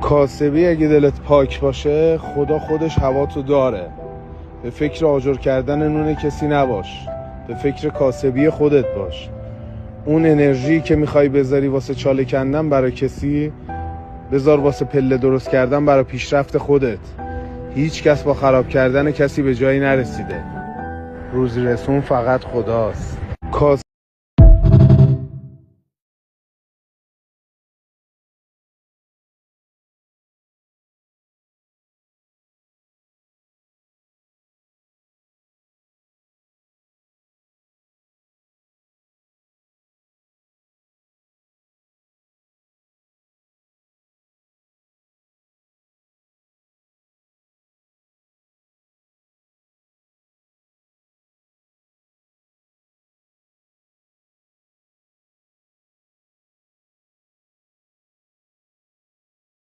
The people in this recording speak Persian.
کاسبی اگه دلت پاک باشه خدا خودش هواتو داره. به فکر آجر کردن نون کسی نباش، به فکر کاسبی خودت باش. اون انرژی که میخوای بذاری واسه چاله کندن برای کسی، بذار واسه پله درست کردن برای پیشرفت خودت. هیچ کس با خراب کردن کسی به جایی نرسیده. روزی رسون فقط خداست.